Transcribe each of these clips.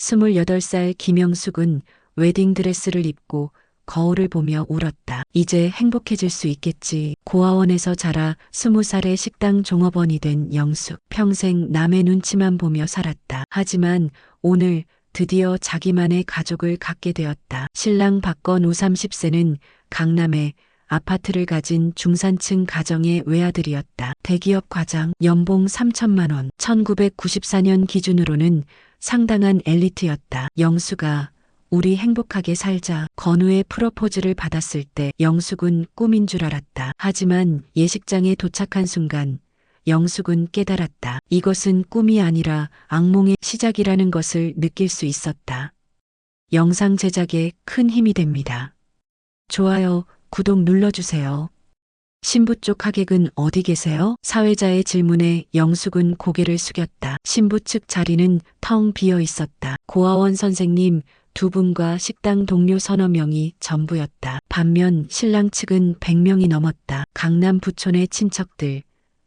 28살 김영숙은 웨딩드레스를 입고 거울을 보며 울었다. 이제 행복해질 수 있겠지. 고아원에서 자라 20살의 식당 종업원이 된 영숙. 평생 남의 눈치만 보며 살았다. 하지만 오늘 드디어 자기만의 가족을 갖게 되었다. 신랑 박건우 30세는 강남에 아파트를 가진 중산층 가정의 외아들이었다. 대기업 과장, 연봉 3천만 원. 1994년 기준으로는 상당한 엘리트였다. 영수가 우리 행복하게 살자. 건우의 프로포즈를 받았을 때 영숙은 꿈인 줄 알았다. 하지만 예식장에 도착한 순간 영숙은 깨달았다. 이것은 꿈이 아니라 악몽의 시작이라는 것을 느낄 수 있었다. 영상 제작에 큰 힘이 됩니다. 좋아요, 구독 눌러주세요. 신부 쪽 하객은 어디 계세요? 사회자의 질문에 영숙은 고개를 숙였다. 신부 측 자리는 텅 비어 있었다. 고아원 선생님 두 분과 식당 동료 서너 명이 전부였다. 반면 신랑 측은 100명이 넘었다. 강남 부촌의 친척들,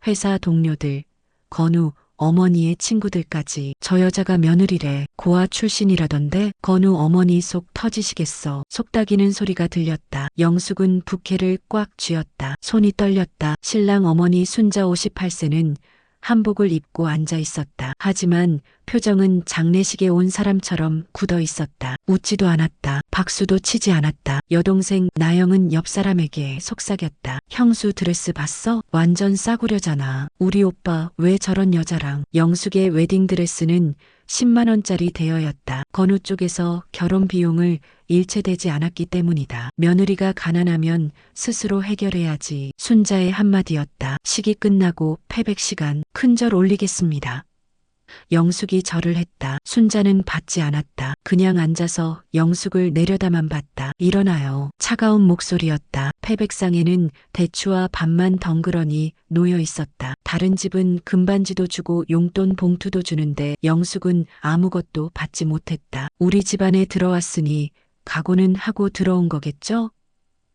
회사 동료들, 건우 어머니의 친구들까지. 저 여자가 며느리래. 고아 출신이라던데. 건우 어머니 속 터지시겠어. 속닥이는 소리가 들렸다. 영숙은 부케를 꽉 쥐었다. 손이 떨렸다. 신랑 어머니 순자 58세는 한복을 입고 앉아 있었다. 하지만 표정은 장례식에 온 사람처럼 굳어 있었다. 웃지도 않았다. 박수도 치지 않았다. 여동생 나영은 옆 사람에게 속삭였다. 형수 드레스 봤어? 완전 싸구려잖아. 우리 오빠 왜 저런 여자랑. 영숙의 웨딩드레스는 10만 원짜리 대여였다. 건우 쪽에서 결혼 비용을 일체되지 않았기 때문이다. 며느리가 가난하면 스스로 해결해야지. 순자의 한마디였다. 식이 끝나고 패백 시간 큰절 올리겠습니다. 영숙이 절을 했다. 순자는 받지 않았다. 그냥 앉아서 영숙을 내려다만 봤다. 일어나요. 차가운 목소리였다. 패백상에는 대추와 밥만 덩그러니 놓여 있었다. 다른 집은 금반지도 주고 용돈 봉투도 주는데 영숙은 아무것도 받지 못했다. 우리 집안에 들어왔으니 각오는 하고 들어온 거겠죠?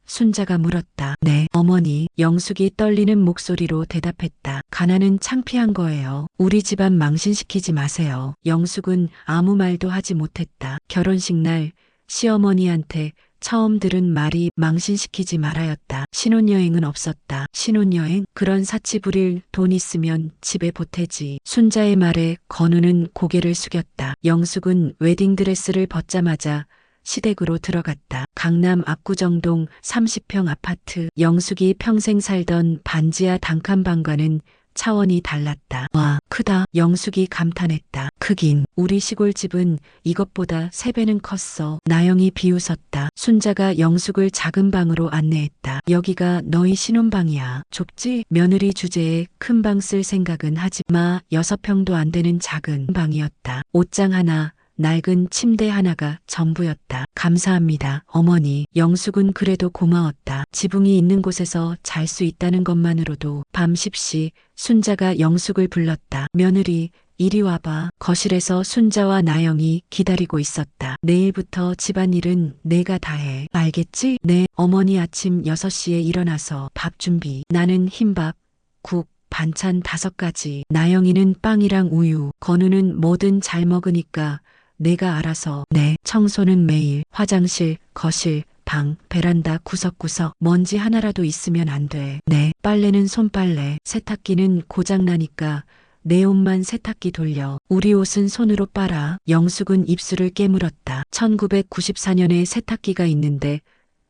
순자가 물었다. 네, 어머니. 영숙이 떨리는 목소리로 대답했다. 가난은 창피한 거예요. 우리 집안 망신시키지 마세요. 영숙은 아무 말도 하지 못했다. 결혼식 날 시어머니한테 처음 들은 말이 망신시키지 말아였다. 신혼여행은 없었다. 신혼여행? 그런 사치 부릴 돈 있으면 집에 보태지. 순자의 말에 건우는 고개를 숙였다. 영숙은 웨딩드레스를 벗자마자 시댁으로 들어갔다. 강남 압구정동 30평 아파트. 영숙이 평생 살던 반지하 단칸방과는 차원이 달랐다. 와, 크다. 영숙이 감탄했다. 크긴. 우리 시골집은 이것보다 3배는 컸어. 나영이 비웃었다. 순자가 영숙을 작은 방으로 안내했다. 여기가 너희 신혼방이야. 좁지? 며느리 주제에 큰 방 쓸 생각은 하지 마. 6평도 안 되는 작은 방이었다. 옷장 하나, 낡은 침대 하나가 전부였다. 감사합니다, 어머니. 영숙은 그래도 고마웠다. 지붕이 있는 곳에서 잘 수 있다는 것만으로도. 밤 10시 순자가 영숙을 불렀다. 며느리, 이리 와봐. 거실에서 순자와 나영이 기다리고 있었다. 내일부터 집안일은 내가 다 해. 알겠지? 네. 어머니 아침 6시에 일어나서 밥 준비. 나는 흰밥, 국, 반찬 5가지. 나영이는 빵이랑 우유. 건우는 뭐든 잘 먹으니까 내가 알아서. 네. 청소는 매일. 화장실, 거실, 방, 베란다 구석구석. 먼지 하나라도 있으면 안 돼. 네. 빨래는 손빨래. 세탁기는 고장나니까 내 옷만 세탁기 돌려. 우리 옷은 손으로 빨아. 영숙은 입술을 깨물었다. 1994년에 세탁기가 있는데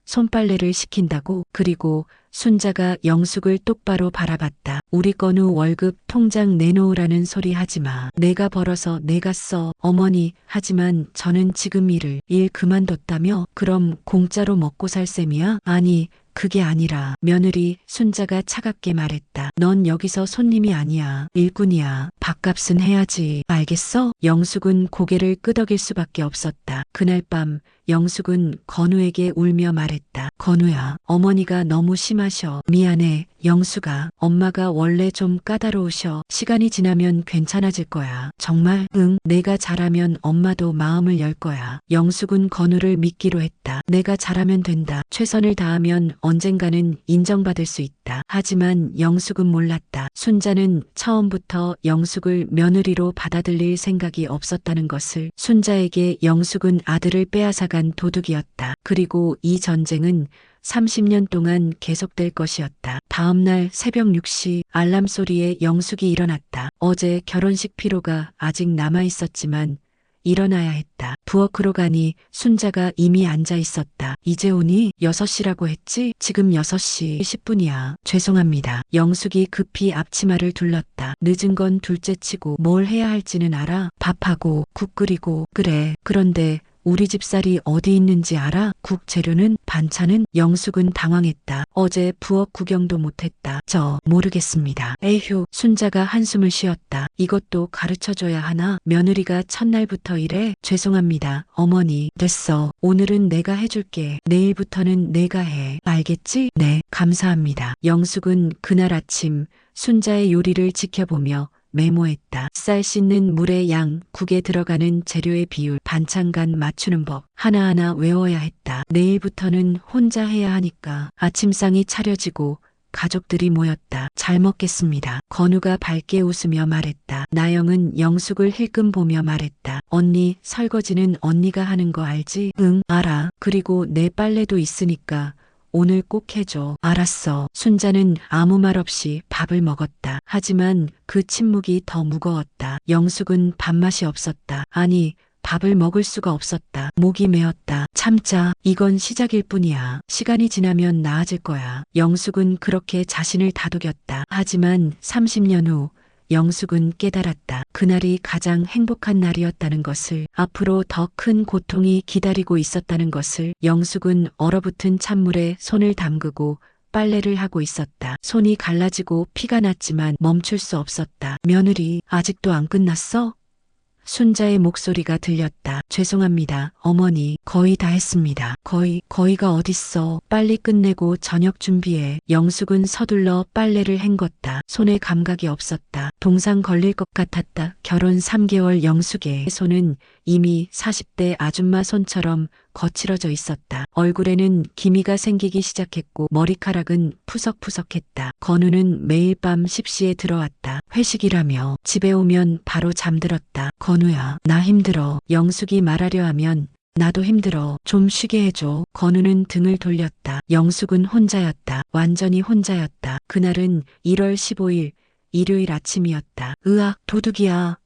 손빨래를 시킨다고? 그리고 순자가 영숙을 똑바로 바라봤다. 우리 건우 월급 통장 내놓으라는 소리 하지 마. 내가 벌어서 내가 써. 어머니, 하지만 저는 지금 일 그만뒀다며? 그럼 공짜로 먹고 살 셈이야? 아니, 그게 아니라. 며느리 순자가 차갑게 말했다. 넌 여기서 손님이 아니야. 일꾼이야. 밥값은 해야지. 알겠어? 영숙은 고개를 끄덕일 수밖에 없었다. 그날 밤 영숙은 건우에게 울며 말했다. 건우야, 어머니가 너무 심하셔. 미안해. 영수가 엄마가 원래 좀 까다로우셔. 시간이 지나면 괜찮아질 거야. 정말? 응, 내가 잘하면 엄마도 마음을 열 거야. 영숙은 건우를 믿기로 했다. 내가 잘하면 된다. 최선을 다하면 언젠가는 인정받을 수 있다. 하지만 영숙은 몰랐다. 순자는 처음부터 영숙을 며느리로 받아들일 생각이 없었다는 것을. 순자에게 영숙은 아들을 빼앗아간 도둑이었다. 그리고 이 전쟁은 30년 동안 계속될 것이었다. 다음날 새벽 6시 알람 소리에 영숙이 일어났다. 어제 결혼식 피로가 아직 남아 있었지만 일어나야 했다. 부엌으로 가니 순자가 이미 앉아 있었다. 이제 오니? 6시라고 했지? 지금 6시 10분이야. 죄송합니다. 영숙이 급히 앞치마를 둘렀다. 늦은 건 둘째치고 뭘 해야 할지는 알아? 밥하고 국 끓이고. 그래. 그런데 우리 집살이 어디 있는지 알아? 국 재료는? 반찬은? 영숙은 당황했다. 어제 부엌 구경도 못했다. 저 모르겠습니다. 에휴. 순자가 한숨을 쉬었다. 이것도 가르쳐줘야 하나? 며느리가 첫날부터 이래? 죄송합니다. 어머니. 됐어. 오늘은 내가 해줄게. 내일부터는 내가 해. 알겠지? 네. 감사합니다. 영숙은 그날 아침 순자의 요리를 지켜보며 메모했다. 쌀 씻는 물의 양, 국에 들어가는 재료의 비율, 반찬간 맞추는 법 하나하나 외워야 했다. 내일부터는 혼자 해야 하니까. 아침상이 차려지고 가족들이 모였다. 잘 먹겠습니다. 건우가 밝게 웃으며 말했다. 나영은 영숙을 힐끔 보며 말했다. 언니, 설거지는 언니가 하는 거 알지? 응, 알아. 그리고 내 빨래도 있으니까 오늘 꼭 해줘. 알았어. 순자는 아무 말 없이 밥을 먹었다. 하지만 그 침묵이 더 무거웠다. 영숙은 밥맛이 없었다. 아니, 밥을 먹을 수가 없었다. 목이 메었다. 참자. 이건 시작일 뿐이야. 시간이 지나면 나아질 거야. 영숙은 그렇게 자신을 다독였다. 하지만 30년 후 영숙은 깨달았다. 그날이 가장 행복한 날이었다는 것을. 앞으로 더 큰 고통이 기다리고 있었다는 것을. 영숙은 얼어붙은 찬물에 손을 담그고 빨래를 하고 있었다. 손이 갈라지고 피가 났지만 멈출 수 없었다. 며느리, 아직도 안 끝났어? 순자의 목소리가 들렸다. 죄송합니다. 어머니, 거의 다 했습니다. 거의가 어딨어. 빨리 끝내고 저녁 준비해. 영숙은 서둘러 빨래를 헹궜다. 손에 감각이 없었다. 동상 걸릴 것 같았다. 결혼 3개월 영숙의 손은 이미 40대 아줌마 손처럼 거칠어져 있었다. 얼굴에는 기미가 생기기 시작했고 머리카락은 푸석푸석했다. 건우는 매일 밤 10시에 들어왔다. 회식이라며 집에 오면 바로 잠들었다. 건우야, 나 힘들어. 영숙이 말하려 하면 나도 힘들어. 좀 쉬게 해줘. 건우는 등을 돌렸다. 영숙은 혼자였다. 완전히 혼자였다. 그날은 1월 15일 일요일 아침이었다. 으악, 도둑이야.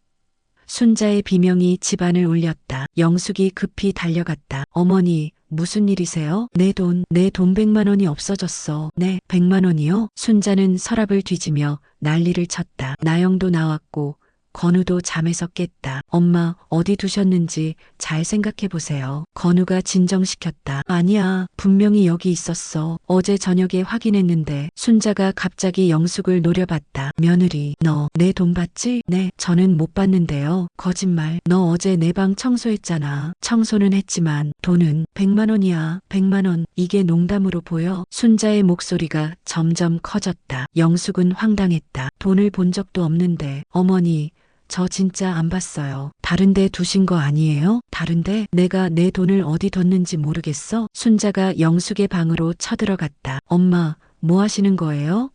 순자의 비명이 집안을 울렸다. 영숙이 급히 달려갔다. 어머니, 무슨 일이세요? 내 돈 100만 원이 없어졌어. 네, 100만 원이요? 순자는 서랍을 뒤지며 난리를 쳤다. 나영도 나왔고 건우도 잠에서 깼다. 엄마, 어디 두셨는지 잘 생각해 보세요. 건우가 진정시켰다. 아니야, 분명히 여기 있었어. 어제 저녁에 확인했는데. 순자가 갑자기 영숙을 노려봤다. 며느리, 너 내 돈 받지? 네, 저는 못 받는데요. 거짓말. 너 어제 내 방 청소했잖아. 청소는 했지만 돈은 100만 원이야. 100만 원. 이게 농담으로 보여? 순자의 목소리가 점점 커졌다. 영숙은 황당했다. 돈을 본 적도 없는데. 어머니, 저 진짜 안 봤어요. 다른데 두신 거 아니에요? 다른데? 내가 내 돈을 어디 뒀는지 모르겠어? 순자가 영숙의 방으로 쳐들어갔다. 엄마, 뭐 하시는 거예요?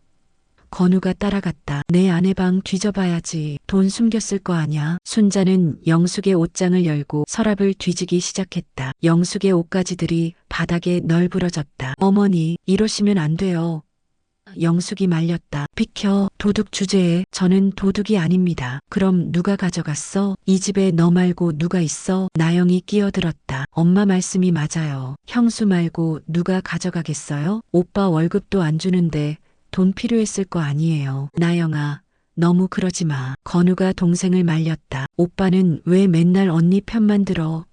건우가 따라갔다. 내 아내 방 뒤져봐야지. 돈 숨겼을 거 아냐? 순자는 영숙의 옷장을 열고 서랍을 뒤지기 시작했다. 영숙의 옷가지들이 바닥에 널브러졌다. 어머니, 이러시면 안 돼요. 영숙이 말렸다. 비켜. 도둑 주제에. 저는 도둑이 아닙니다. 그럼 누가 가져갔어? 이 집에 너 말고 누가 있어? 나영이 끼어들었다. 엄마 말씀이 맞아요. 형수 말고 누가 가져가겠어요? 오빠 월급도 안 주는데 돈 필요했을 거 아니에요. 나영아, 너무 그러지 마. 건우가 동생을 말렸다. 오빠는 왜 맨날 언니 편만 들어?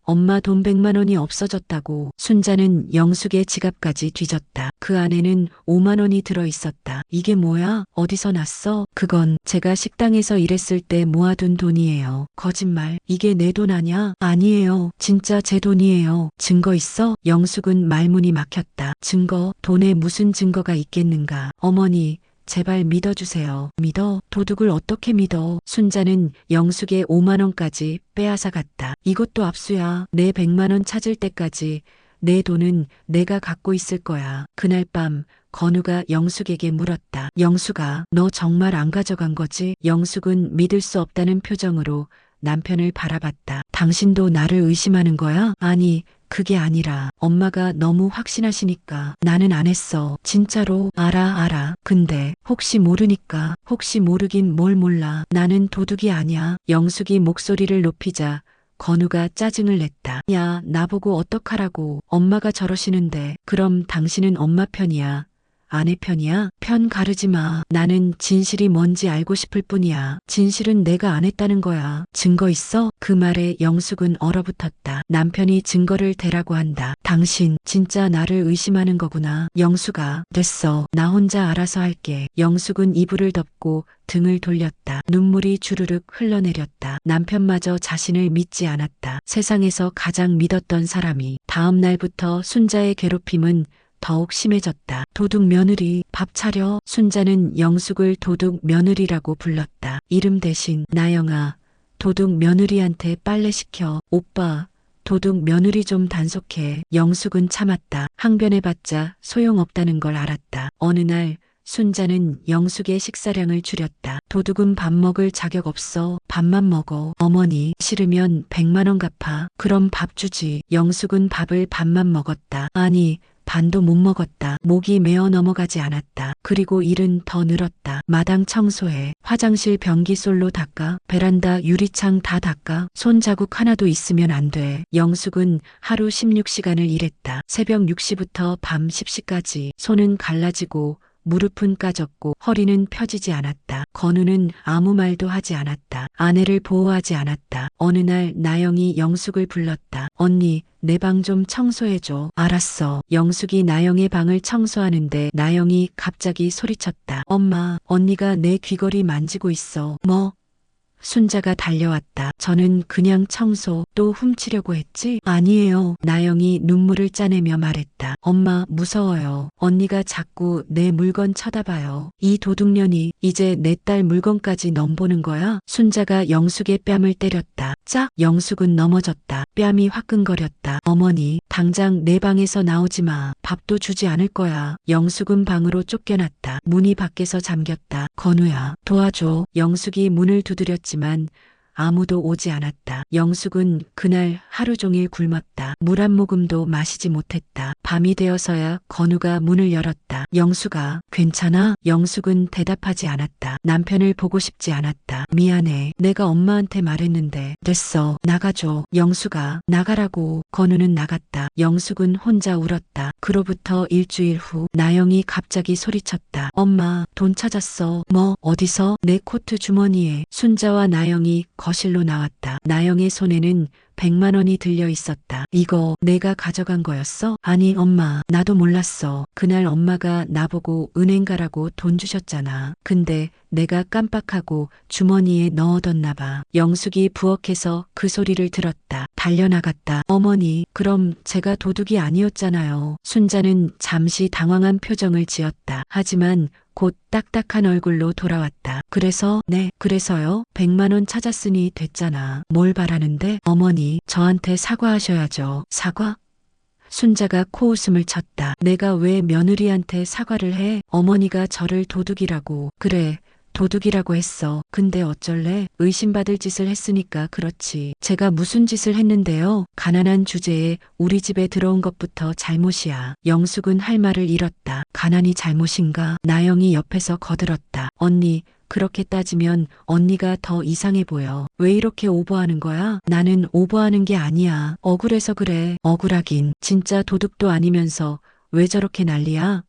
엄마 돈 100만 원이 없어졌다고. 순자는 영숙의 지갑까지 뒤졌다. 그 안에는 5만 원이 들어있었다. 이게 뭐야? 어디서 났어? 그건 제가 식당에서 일했을 때 모아둔 돈이에요. 거짓말. 이게 내 돈 아냐? 아니에요. 진짜 제 돈이에요. 증거 있어? 영숙은 말문이 막혔다. 증거? 돈에 무슨 증거가 있겠는가? 어머니, 제발 믿어주세요. 믿어? 도둑을 어떻게 믿어? 순자는 영숙의 5만 원까지 빼앗아 갔다. 이것도 압수야. 내 100만 원 찾을 때까지 내 돈은 내가 갖고 있을 거야. 그날 밤 건우가 영숙에게 물었다. 영숙아, 너 정말 안 가져간 거지? 영숙은 믿을 수 없다는 표정으로 남편을 바라봤다. 당신도 나를 의심하는 거야? 아니, 그게 아니라 엄마가 너무 확신하시니까 나는 안 했어. 진짜로. 알아. 근데 혹시 모르니까. 혹시 모르긴 뭘 몰라. 나는 도둑이 아니야. 영숙이 목소리를 높이자 건우가 짜증을 냈다. 야, 나보고 어떡하라고. 엄마가 저러시는데. 그럼 당신은 엄마 편이야? 아내 편이야? 편 가르지 마. 나는 진실이 뭔지 알고 싶을 뿐이야. 진실은 내가 안 했다는 거야. 증거 있어? 그 말에 영숙은 얼어붙었다. 남편이 증거를 대라고 한다. 당신 진짜 나를 의심하는 거구나. 영숙아, 됐어. 나 혼자 알아서 할게. 영숙은 이불을 덮고 등을 돌렸다. 눈물이 주르륵 흘러내렸다. 남편마저 자신을 믿지 않았다. 세상에서 가장 믿었던 사람이. 다음 날부터 순자의 괴롭힘은 더욱 심해졌다. 도둑 며느리, 밥 차려. 순자는 영숙을 도둑 며느리라고 불렀다. 이름 대신 나영아, 도둑 며느리한테 빨래 시켜. 오빠, 도둑 며느리 좀 단속해. 영숙은 참았다. 항변해봤자 소용없다는 걸 알았다. 어느 날 순자는 영숙의 식사량을 줄였다. 도둑은 밥 먹을 자격 없어. 밥만 먹어. 어머니, 싫으면 100만 원 갚아. 그럼 밥 주지. 영숙은 밥을 반만 먹었다. 아니, 반도 못 먹었다. 목이 메어 넘어가지 않았다. 그리고 일은 더 늘었다. 마당 청소해. 화장실 변기 솔로 닦아. 베란다 유리창 다 닦아. 손자국 하나도 있으면 안 돼. 영숙은 하루 16시간을 일했다. 새벽 6시부터 밤 10시까지. 손은 갈라지고 무릎은 까졌고 허리는 펴지지 않았다. 건우는 아무 말도 하지 않았다. 아내를 보호하지 않았다. 어느 날 나영이 영숙을 불렀다. 언니, 내 방 좀 청소해줘. 알았어. 영숙이 나영의 방을 청소하는데 나영이 갑자기 소리쳤다. 엄마, 언니가 내 귀걸이 만지고 있어. 뭐? 순자가 달려왔다. 저는 그냥 청소. 또 훔치려고 했지? 아니에요. 나영이 눈물을 짜내며 말했다. 엄마, 무서워요. 언니가 자꾸 내 물건 쳐다봐요. 이 도둑년이 이제 내 딸 물건까지 넘보는 거야? 순자가 영숙의 뺨을 때렸다. 짝! 영숙은 넘어졌다. 뺨이 화끈거렸다. 어머니, 당장 내 방에서 나오지 마. 밥도 주지 않을 거야. 영숙은 방으로 쫓겨났다. 문이 밖에서 잠겼다. 건우야, 도와줘. 영숙이 문을 두드렸지만 아무도 오지 않았다. 영숙은 그날 하루 종일 굶었다. 물 한 모금도 마시지 못했다. 밤이 되어서야 건우가 문을 열었다. 영숙아, 괜찮아? 영숙은 대답하지 않았다. 남편을 보고 싶지 않았다. 미안해. 내가 엄마한테 말했는데. 됐어. 나가줘. 영숙아, 나가라고. 건우는 나갔다. 영숙은 혼자 울었다. 그로부터 일주일 후 나영이 갑자기 소리쳤다. 엄마, 돈 찾았어. 뭐? 어디서? 내 코트 주머니에. 순자와 나영이 거실로 나왔다. 나영의 손에는 100만 원이 들려 있었다. 이거 내가 가져간 거였어? 아니 엄마, 나도 몰랐어. 그날 엄마가 나보고 은행 가라고 돈 주셨잖아. 근데 내가 깜빡하고 주머니에 넣어뒀나 봐. 영숙이 부엌에서 그 소리를 들었다. 달려나갔다. 어머니, 그럼 제가 도둑이 아니었잖아요. 순자는 잠시 당황한 표정을 지었다. 하지만 곧 딱딱한 얼굴로 돌아왔다. 그래서? 네, 그래서요? 100만 원 찾았으니 됐잖아. 뭘 바라는데? 어머니, 저한테 사과하셔야죠. 사과? 순자가 코웃음을 쳤다. 내가 왜 며느리한테 사과를 해? 어머니가 저를 도둑이라고. 그래, 도둑이라고 했어. 근데 어쩔래? 의심받을 짓을 했으니까 그렇지. 제가 무슨 짓을 했는데요? 가난한 주제에 우리 집에 들어온 것부터 잘못이야. 영숙은 할 말을 잃었다. 가난이 잘못인가? 나영이 옆에서 거들었다. 언니, 그렇게 따지면 언니가 더 이상해 보여. 왜 이렇게 오버하는 거야? 나는 오버하는 게 아니야. 억울해서 그래. 억울하긴. 진짜 도둑도 아니면서 왜 저렇게 난리야?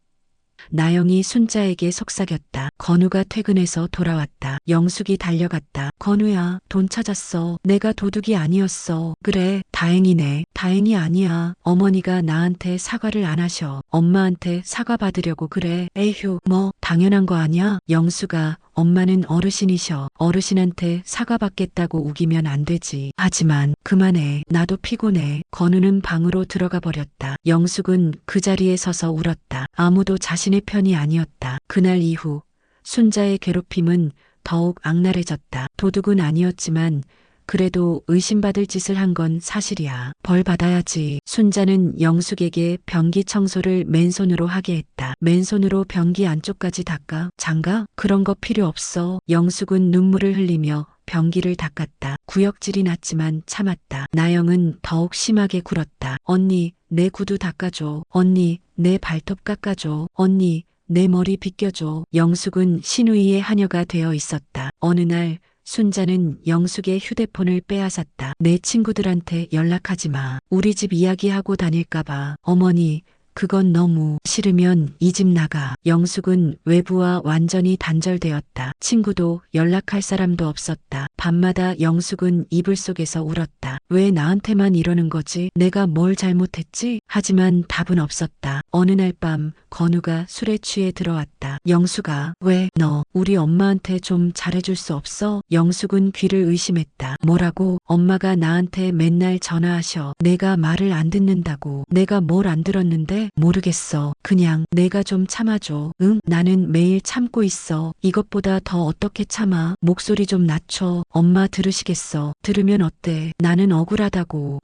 나영이 순자에게 속삭였다. 건우가 퇴근해서 돌아왔다. 영숙이 달려갔다. 건우야, 돈 찾았어. 내가 도둑이 아니었어. 그래, 다행이네. 다행이 아니야. 어머니가 나한테 사과를 안 하셔. 엄마한테 사과 받으려고 그래. 에휴, 뭐 당연한 거 아니야? 영수가 엄마는 어르신이셔. 어르신한테 사과받겠다고 우기면 안 되지. 하지만 그만해. 나도 피곤해. 건우는 방으로 들어가 버렸다. 영숙은 그 자리에 서서 울었다. 아무도 자신의 편이 아니었다. 그날 이후 순자의 괴롭힘은 더욱 악랄해졌다. 도둑은 아니었지만 그래도 의심받을 짓을 한 건 사실이야. 벌 받아야지. 순자는 영숙에게 변기 청소를 맨손으로 하게 했다. 맨손으로 변기 안쪽까지 닦아? 장가? 그런 거 필요 없어. 영숙은 눈물을 흘리며 변기를 닦았다. 구역질이 났지만 참았다. 나영은 더욱 심하게 굴었다. 언니, 내 구두 닦아줘. 언니, 내 발톱 깎아줘. 언니, 내 머리 빗겨줘. 영숙은 신우이의 하녀가 되어 있었다. 어느 날 순자는 영숙의 휴대폰을 빼앗았다. 내 친구들한테 연락하지 마. 우리 집 이야기하고 다닐까봐. 어머니, 그건 너무 싫으면 이 집 나가. 영숙은 외부와 완전히 단절되었다. 친구도 연락할 사람도 없었다. 밤마다 영숙은 이불 속에서 울었다. 왜 나한테만 이러는 거지? 내가 뭘 잘못했지? 하지만 답은 없었다. 어느 날 밤 건우가 술에 취해 들어왔다. 영숙아, 왜 너 우리 엄마한테 좀 잘해줄 수 없어? 영숙은 귀를 의심했다. 뭐라고? 엄마가 나한테 맨날 전화하셔. 내가 말을 안 듣는다고. 내가 뭘 안 들었는데? 모르겠어. 그냥 내가 좀 참아줘. 응? 나는 매일 참고 있어. 이것보다 더 어떻게 참아? 목소리 좀 낮춰. 엄마 들으시겠어. 들으면 어때? 나는 억울하다고.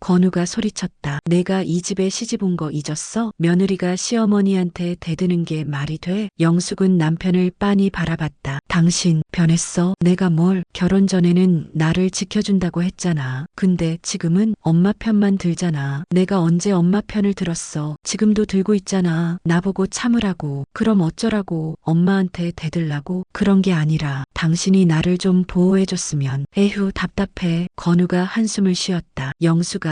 건우가 소리쳤다. 내가 이 집에 시집 온 거 잊었어? 며느리가 시어머니한테 대드는 게 말이 돼? 영숙은 남편을 빤히 바라봤다. 당신 변했어? 내가 뭘? 결혼 전에는 나를 지켜준다고 했잖아. 근데 지금은 엄마 편만 들잖아. 내가 언제 엄마 편을 들었어? 지금도 들고 있잖아. 나보고 참으라고. 그럼 어쩌라고? 엄마한테 대들라고? 그런 게 아니라 당신이 나를 좀 보호해줬으면. 에휴, 답답해. 건우가 한숨을 쉬었다. 영수가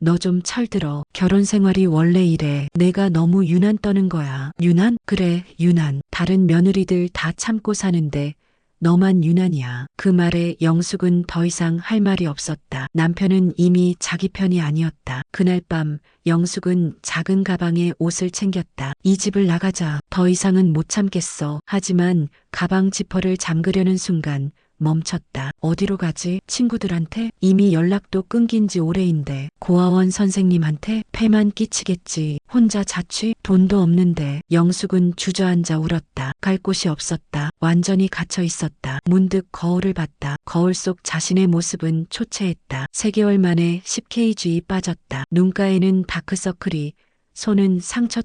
너 좀 철들어. 결혼 생활이 원래 이래. 내가 너무 유난 떠는 거야. 유난? 그래, 유난. 다른 며느리들 다 참고 사는데 너만 유난이야. 그 말에 영숙은 더 이상 할 말이 없었다. 남편은 이미 자기 편이 아니었다. 그날 밤 영숙은 작은 가방에 옷을 챙겼다. 이 집을 나가자. 더 이상은 못 참겠어. 하지만 가방 지퍼를 잠그려는 순간 멈췄다. 어디로 가지? 친구들한테? 이미 연락도 끊긴 지 오래인데. 고아원 선생님한테? 폐만 끼치겠지. 혼자 자취? 돈도 없는데. 영숙은 주저앉아 울었다. 갈 곳이 없었다. 완전히 갇혀 있었다. 문득 거울을 봤다. 거울 속 자신의 모습은 초췌했다. 3개월 만에 10kg이 빠졌다. 눈가에는 다크서클이, 손은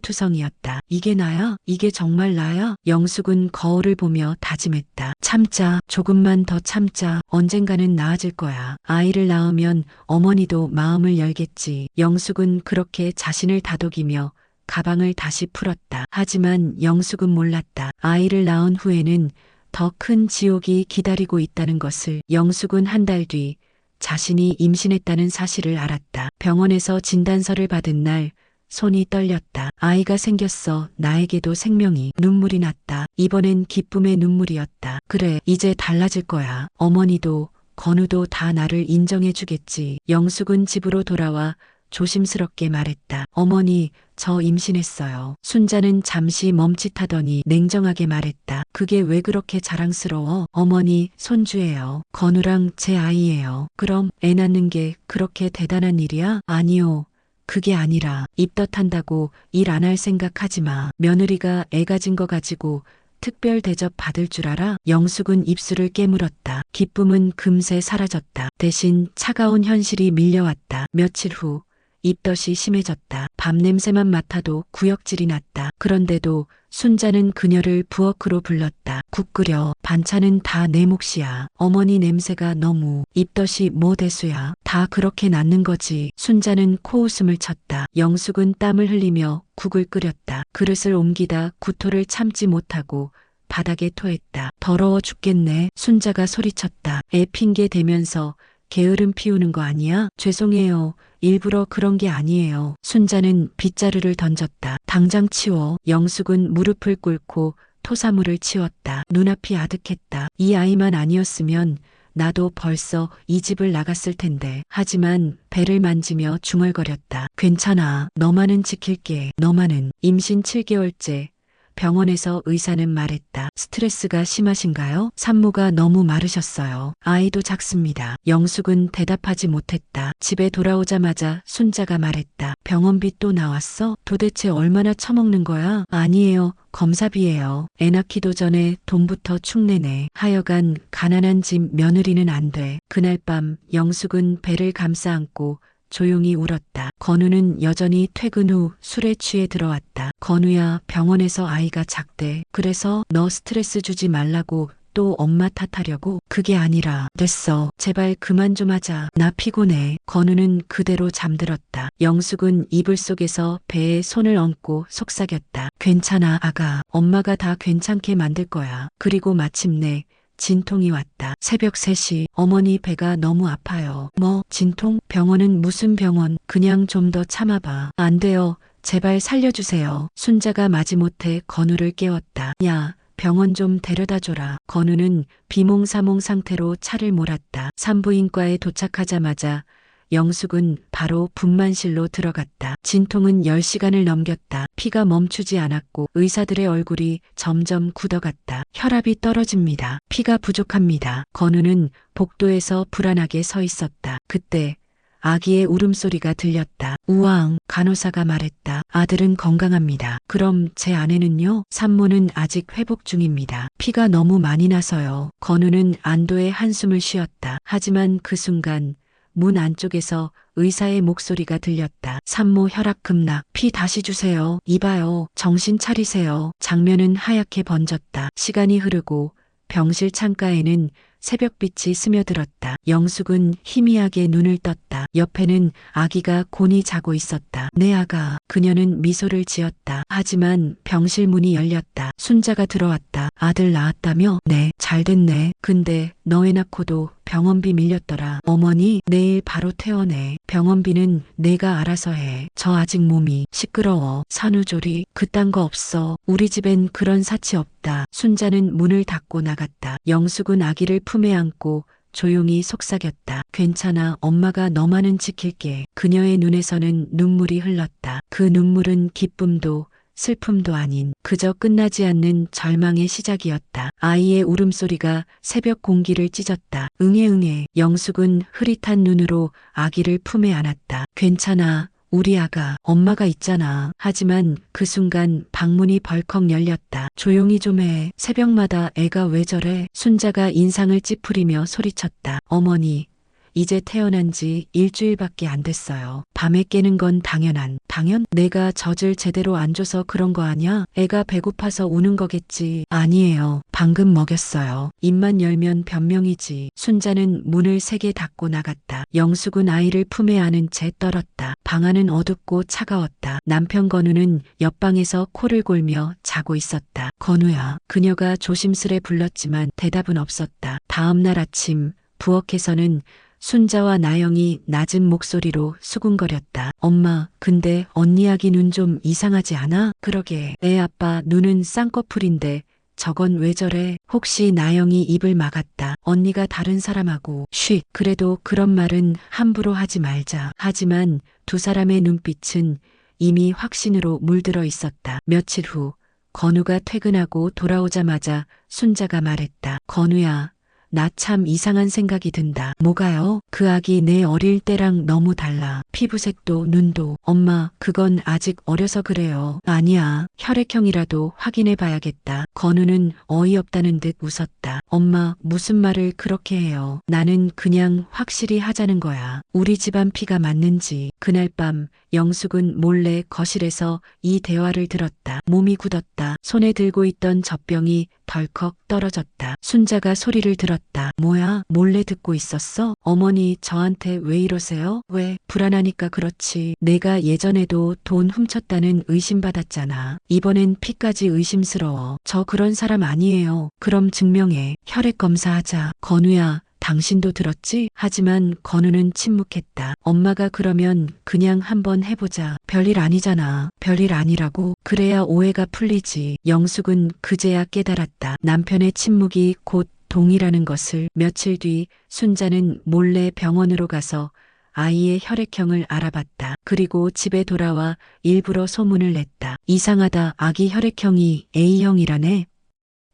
상처투성이었다. 이게 나야? 이게 정말 나야? 영숙은 거울을 보며 다짐했다. 참자. 조금만 더 참자. 언젠가는 나아질 거야. 아이를 낳으면 어머니도 마음을 열겠지. 영숙은 그렇게 자신을 다독이며 가방을 다시 풀었다. 하지만 영숙은 몰랐다. 아이를 낳은 후에는 더 큰 지옥이 기다리고 있다는 것을. 영숙은 한 달 뒤 자신이 임신했다는 사실을 알았다. 병원에서 진단서를 받은 날 손이 떨렸다. 아이가 생겼어. 나에게도 생명이. 눈물이 났다. 이번엔 기쁨의 눈물이었다. 그래, 이제 달라질 거야. 어머니도 건우도 다 나를 인정해 주겠지. 영숙은 집으로 돌아와 조심스럽게 말했다. 어머니, 저 임신했어요. 순자는 잠시 멈칫하더니 냉정하게 말했다. 그게 왜 그렇게 자랑스러워? 어머니, 손주예요. 건우랑 제 아이예요. 그럼 애 낳는 게 그렇게 대단한 일이야? 아니요. 그게 아니라 입덧한다고 일 안 할 생각하지 마. 며느리가 애 가진 거 가지고 특별 대접 받을 줄 알아? 영숙은 입술을 깨물었다. 기쁨은 금세 사라졌다. 대신 차가운 현실이 밀려왔다. 며칠 후 입덧이 심해졌다. 밥 냄새만 맡아도 구역질이 났다. 그런데도 순자는 그녀를 부엌으로 불렀다. 국 끓여. 반찬은 다 내 몫이야. 어머니 냄새가 너무. 입덧이 뭐 대수야. 다 그렇게 낳는 거지. 순자는 코웃음을 쳤다. 영숙은 땀을 흘리며 국을 끓였다. 그릇을 옮기다 구토를 참지 못하고 바닥에 토했다. 더러워 죽겠네. 순자가 소리쳤다. 애 핑계 대면서 게으름 피우는 거 아니야? 죄송해요. 일부러 그런 게 아니에요. 순자는 빗자루를 던졌다. 당장 치워. 영숙은 무릎을 꿇고 토사물을 치웠다. 눈앞이 아득했다. 이 아이만 아니었으면 나도 벌써 이 집을 나갔을 텐데. 하지만 배를 만지며 중얼거렸다. 괜찮아. 너만은 지킬게. 너만은. 임신 7개월째. 병원에서 의사는 말했다. 스트레스가 심하신가요? 산모가 너무 마르셨어요. 아이도 작습니다. 영숙은 대답하지 못했다. 집에 돌아오자마자 순자가 말했다. 병원비 또 나왔어? 도대체 얼마나 처먹는 거야? 아니에요. 검사비예요. 애 낳기도 전에 돈부터 축내네. 하여간 가난한 집 며느리는 안 돼. 그날 밤 영숙은 배를 감싸 안고 조용히 울었다. 건우는 여전히 퇴근 후 술에 취해 들어왔다. 건우야, 병원에서 아이가 작대. 그래서 너 스트레스 주지 말라고 또 엄마 탓하려고? 그게 아니라. 됐어. 제발 그만 좀 하자. 나 피곤해. 건우는 그대로 잠들었다. 영숙은 이불 속에서 배에 손을 얹고 속삭였다. 괜찮아, 아가. 엄마가 다 괜찮게 만들 거야. 그리고 마침내 진통이 왔다. 새벽 3시. 어머니 배가 너무 아파요. 뭐? 진통? 병원은 무슨 병원? 그냥 좀 더 참아봐. 안 돼요. 제발 살려주세요. 순자가 마지못해 건우를 깨웠다. 야, 병원 좀 데려다 줘라. 건우는 비몽사몽 상태로 차를 몰았다. 산부인과에 도착하자마자 영숙은 바로 분만실로 들어갔다. 진통은 10시간을 넘겼다. 피가 멈추지 않았고 의사들의 얼굴이 점점 굳어갔다. 혈압이 떨어집니다. 피가 부족합니다. 건우는 복도에서 불안하게 서 있었다. 그때 아기의 울음소리가 들렸다. 우왕, 간호사가 말했다. 아들은 건강합니다. 그럼 제 아내는요? 산모는 아직 회복 중입니다. 피가 너무 많이 나서요. 건우는 안도의 한숨을 쉬었다. 하지만 그 순간 문 안쪽에서 의사의 목소리가 들렸다. 산모 혈압 급락. 피 다시 주세요. 이봐요. 정신 차리세요. 장면은 하얗게 번졌다. 시간이 흐르고 병실 창가에는 새벽빛이 스며들었다. 영숙은 희미하게 눈을 떴다. 옆에는 아기가 곤히 자고 있었다. 내 아가. 그녀는 미소를 지었다. 하지만 병실 문이 열렸다. 순자가 들어왔다. 아들 낳았다며? 네, 잘됐네. 근데 너 애 낳고도 병원비 밀렸더라. 어머니, 내일 바로 퇴원해. 병원비는 내가 알아서 해. 저 아직 몸이 시끄러워. 산후조리 그딴 거 없어. 우리 집엔 그런 사치 없다. 순자는 문을 닫고 나갔다. 영숙은 아기를 품에 안고 조용히 속삭였다. 괜찮아. 엄마가 너만은 지킬게. 그녀의 눈에서는 눈물이 흘렀다. 그 눈물은 기쁨도 슬픔도 아닌 그저 끝나지 않는 절망의 시작이었다. 아이의 울음소리가 새벽 공기를 찢었다. 응애 응애. 영숙은 흐릿한 눈으로 아기를 품에 안았다. 괜찮아. 우리 아가. 엄마가 있잖아. 하지만 그 순간 방문이 벌컥 열렸다. 조용히 좀 해. 새벽마다 애가 왜 저래? 순자가 인상을 찌푸리며 소리쳤다. 어머니. 이제 태어난 지 일주일밖에 안 됐어요. 밤에 깨는 건 당연? 내가 젖을 제대로 안 줘서 그런 거 아냐? 애가 배고파서 우는 거겠지. 아니에요. 방금 먹였어요. 입만 열면 변명이지. 순자는 문을 세게 닫고 나갔다. 영숙은 아이를 품에 안은 채 떨었다. 방 안은 어둡고 차가웠다. 남편 건우는 옆방에서 코를 골며 자고 있었다. 건우야. 그녀가 조심스레 불렀지만 대답은 없었다. 다음 날 아침 부엌에서는 순자와 나영이 낮은 목소리로 수군거렸다. 엄마, 근데 언니 아기 눈 좀 이상하지 않아? 그러게. 애 아빠 눈은 쌍꺼풀인데 저건 왜 저래? 혹시 나영이 입을 막았다. 언니가 다른 사람하고. 쉿. 그래도 그런 말은 함부로 하지 말자. 하지만 두 사람의 눈빛은 이미 확신으로 물들어 있었다. 며칠 후 건우가 퇴근하고 돌아오자마자 순자가 말했다. 건우야. 나 참 이상한 생각이 든다. 뭐가요? 그 아기 내 어릴 때랑 너무 달라. 피부색도 눈도. 엄마, 그건 아직 어려서 그래요. 아니야. 혈액형이라도 확인해 봐야겠다. 건우는 어이없다는 듯 웃었다. 엄마, 무슨 말을 그렇게 해요. 나는 그냥 확실히 하자는 거야. 우리 집안 피가 맞는지. 그날 밤 영숙은 몰래 거실에서 이 대화를 들었다. 몸이 굳었다. 손에 들고 있던 젖병이 덜컥 떨어졌다. 순자가 소리를 들었다. 뭐야? 몰래 듣고 있었어? 어머니 저한테 왜 이러세요? 왜? 불안하니까 그렇지. 내가 예전에도 돈 훔쳤다는 의심받았잖아. 이번엔 피까지 의심스러워. 저 그런 사람 아니에요. 그럼 증명해. 혈액 검사하자. 건우야. 당신도 들었지? 하지만 건우는 침묵했다. 엄마가 그러면 그냥 한번 해보자. 별일 아니잖아. 별일 아니라고. 그래야 오해가 풀리지. 영숙은 그제야 깨달았다. 남편의 침묵이 곧 동의라는 것을. 며칠 뒤 순자는 몰래 병원으로 가서 아이의 혈액형을 알아봤다. 그리고 집에 돌아와 일부러 소문을 냈다. 이상하다. 아기 혈액형이 A형이라네.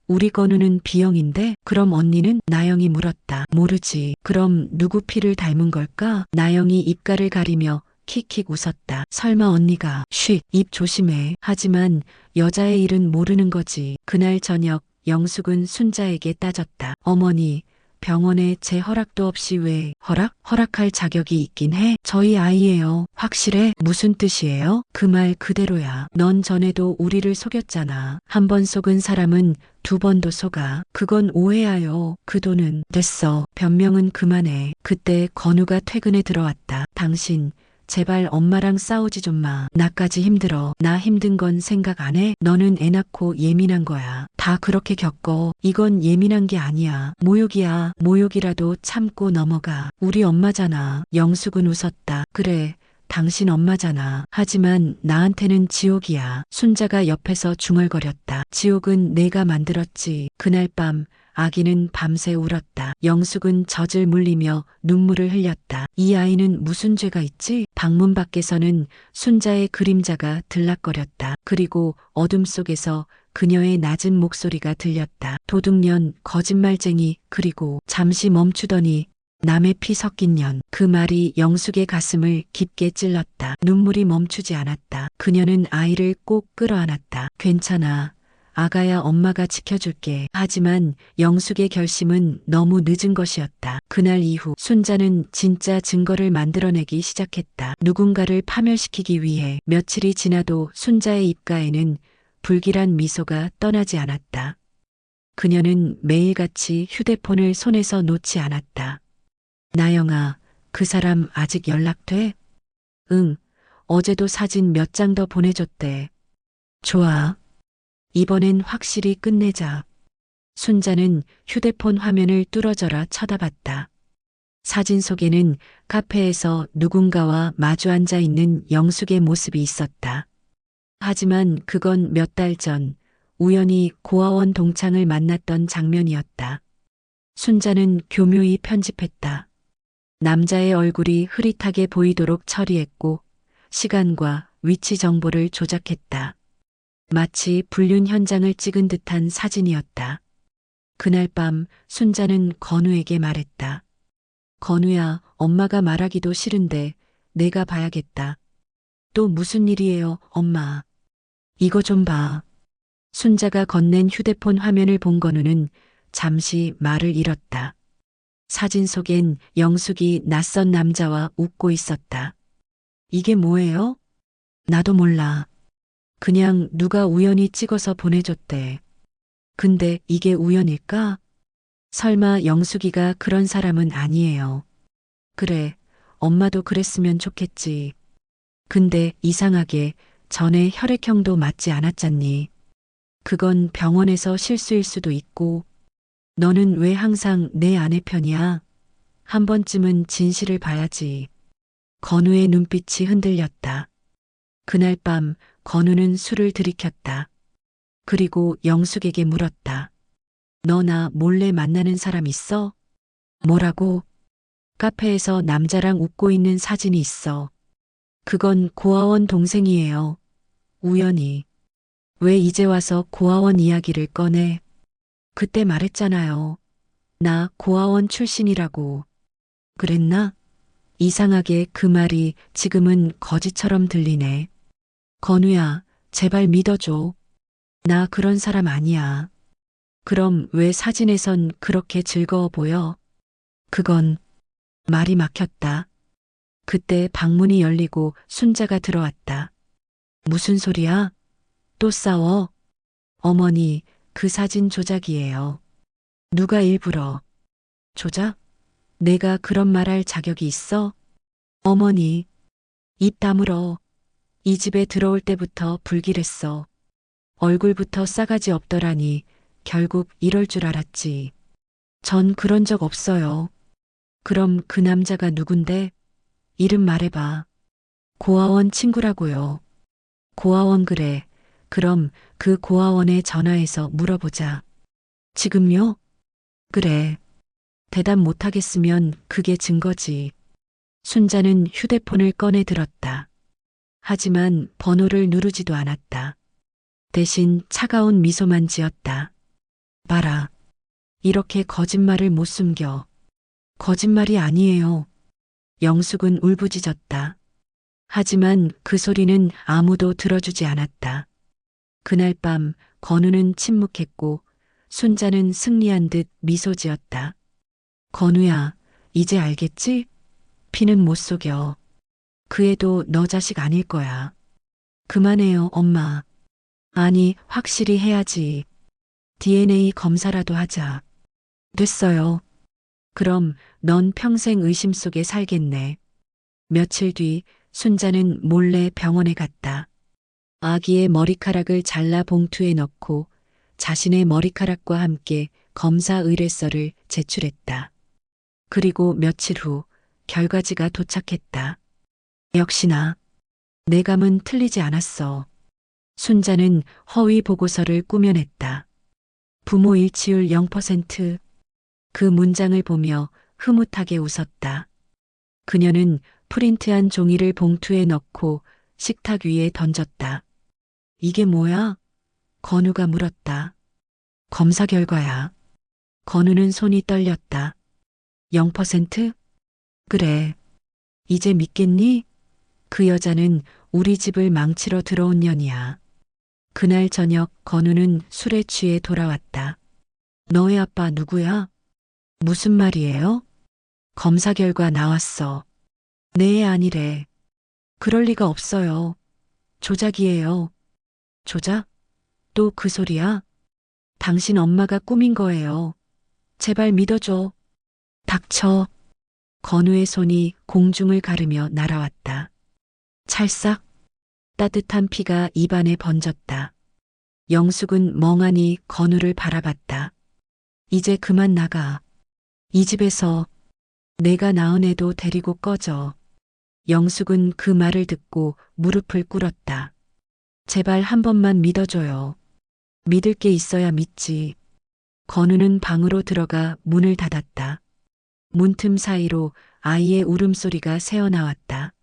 우리 건우는 B형인데? 그럼 언니는? 나영이 물었다. 모르지. 그럼 누구 피를 닮은 걸까? 나영이 입가를 가리며 킥킥 웃었다. 설마 언니가? 쉿, 입 조심해. 하지만 여자의 일은 모르는 거지. 그날 저녁 영숙은 순자에게 따졌다. 어머니, 병원에 제 허락도 없이 왜? 허락할 자격이 있긴 해. 저희 아이예요. 확실해? 무슨 뜻이에요? 그 말 그대로야. 넌 전에도 우리를 속였잖아. 한 번 속은 사람은 두 번도 속아. 그건 오해야요. 그 돈은. 됐어. 변명은 그만해. 그때 건우가 퇴근에 들어왔다. 당신 제발 엄마랑 싸우지 좀 마. 나까지 힘들어. 나 힘든 건 생각 안 해? 너는 애 낳고 예민한 거야. 다 그렇게 겪어. 이건 예민한 게 아니야. 모욕이야. 모욕이라도 참고 넘어가. 우리 엄마잖아. 영숙은 웃었다. 그래. 당신 엄마잖아. 하지만 나한테는 지옥이야. 순자가 옆에서 중얼거렸다. 지옥은 내가 만들었지. 그날 밤 아기는 밤새 울었다. 영숙은 젖을 물리며 눈물을 흘렸다. 이 아이는 무슨 죄가 있지? 방문 밖에서는 순자의 그림자가 들락거렸다. 그리고 어둠 속에서 그녀의 낮은 목소리가 들렸다. 도둑년, 거짓말쟁이, 그리고 잠시 멈추더니 남의 피 섞인 년. 그 말이 영숙의 가슴을 깊게 찔렀다. 눈물이 멈추지 않았다. 그녀는 아이를 꼭 끌어안았다. 괜찮아. 아가야, 엄마가 지켜줄게. 하지만 영숙의 결심은 너무 늦은 것이었다. 그날 이후 순자는 진짜 증거를 만들어내기 시작했다. 누군가를 파멸시키기 위해. 며칠이 지나도 순자의 입가에는 불길한 미소가 떠나지 않았다. 그녀는 매일같이 휴대폰을 손에서 놓지 않았다. 나영아, 그 사람 아직 연락돼? 응, 어제도 사진 몇 장 더 보내줬대. 좋아. 이번엔 확실히 끝내자. 순자는 휴대폰 화면을 뚫어져라 쳐다봤다. 사진 속에는 카페에서 누군가와 마주 앉아 있는 영숙의 모습이 있었다. 하지만 그건 몇 달 전 우연히 고아원 동창을 만났던 장면이었다. 순자는 교묘히 편집했다. 남자의 얼굴이 흐릿하게 보이도록 처리했고 시간과 위치 정보를 조작했다. 마치 불륜 현장을 찍은 듯한 사진이었다. 그날 밤 순자는 건우에게 말했다. 건우야, 엄마가 말하기도 싫은데 내가 봐야겠다. 또 무슨 일이에요, 엄마? 이거 좀 봐. 순자가 건넨 휴대폰 화면을 본 건우는 잠시 말을 잃었다. 사진 속엔 영숙이 낯선 남자와 웃고 있었다. 이게 뭐예요? 나도 몰라. 그냥 누가 우연히 찍어서 보내줬대. 근데 이게 우연일까? 설마 영숙이가 그런 사람은 아니에요. 그래, 엄마도 그랬으면 좋겠지. 근데 이상하게 전에 혈액형도 맞지 않았잖니. 그건 병원에서 실수일 수도 있고. 너는 왜 항상 내 아내 편이야? 한 번쯤은 진실을 봐야지. 건우의 눈빛이 흔들렸다. 그날 밤 건우는 술을 들이켰다. 그리고 영숙에게 물었다. 너 나 몰래 만나는 사람 있어? 뭐라고? 카페에서 남자랑 웃고 있는 사진이 있어. 그건 고아원 동생이에요. 우연히. 왜 이제 와서 고아원 이야기를 꺼내? 그때 말했잖아요. 나 고아원 출신이라고. 그랬나? 이상하게 그 말이 지금은 거짓처럼 들리네. 건우야, 제발 믿어줘. 나 그런 사람 아니야. 그럼 왜 사진에선 그렇게 즐거워 보여? 그건 말이 막혔다. 그때 방문이 열리고 순자가 들어왔다. 무슨 소리야? 또 싸워? 어머니, 그 사진 조작이에요. 누가 일부러? 조작? 내가 그런 말할 자격이 있어? 어머니, 입 다물어. 이 집에 들어올 때부터 불길했어. 얼굴부터 싸가지 없더라니 결국 이럴 줄 알았지. 전 그런 적 없어요. 그럼 그 남자가 누군데? 이름 말해봐. 고아원 친구라고요. 고아원 그래. 그럼 그 고아원에 전화해서 물어보자. 지금요? 그래. 대답 못하겠으면 그게 증거지. 순자는 휴대폰을 꺼내 들었다. 하지만 번호를 누르지도 않았다. 대신 차가운 미소만 지었다. 봐라. 이렇게 거짓말을 못 숨겨. 거짓말이 아니에요. 영숙은 울부짖었다. 하지만 그 소리는 아무도 들어주지 않았다. 그날 밤 건우는 침묵했고 순자는 승리한 듯 미소 지었다. 건우야, 이제 알겠지? 피는 못 속여. 그 애도 너 자식 아닐 거야. 그만해요, 엄마. 아니, 확실히 해야지. DNA 검사라도 하자. 됐어요. 그럼 넌 평생 의심 속에 살겠네. 며칠 뒤 순자는 몰래 병원에 갔다. 아기의 머리카락을 잘라 봉투에 넣고 자신의 머리카락과 함께 검사 의뢰서를 제출했다. 그리고 며칠 후 결과지가 도착했다. 역시나 내 감은 틀리지 않았어. 순자는 허위 보고서를 꾸며냈다. 부모 일치율 0%. 그 문장을 보며 흐뭇하게 웃었다. 그녀는 프린트한 종이를 봉투에 넣고 식탁 위에 던졌다. 이게 뭐야? 건우가 물었다. 검사 결과야. 건우는 손이 떨렸다. 0%? 그래. 이제 믿겠니? 그 여자는 우리 집을 망치러 들어온 년이야. 그날 저녁 건우는 술에 취해 돌아왔다. 너의 아빠 누구야? 무슨 말이에요? 검사 결과 나왔어. 내 애 아니래. 그럴 리가 없어요. 조작이에요. 조작? 또 그 소리야? 당신 엄마가 꾸민 거예요. 제발 믿어줘. 닥쳐. 건우의 손이 공중을 가르며 날아왔다. 찰싹. 따뜻한 피가 입안에 번졌다. 영숙은 멍하니 건우를 바라봤다. 이제 그만 나가. 이 집에서 내가 낳은 애도 데리고 꺼져. 영숙은 그 말을 듣고 무릎을 꿇었다. 제발 한 번만 믿어줘요. 믿을 게 있어야 믿지. 건우는 방으로 들어가 문을 닫았다. 문틈 사이로 아이의 울음소리가 새어나왔다.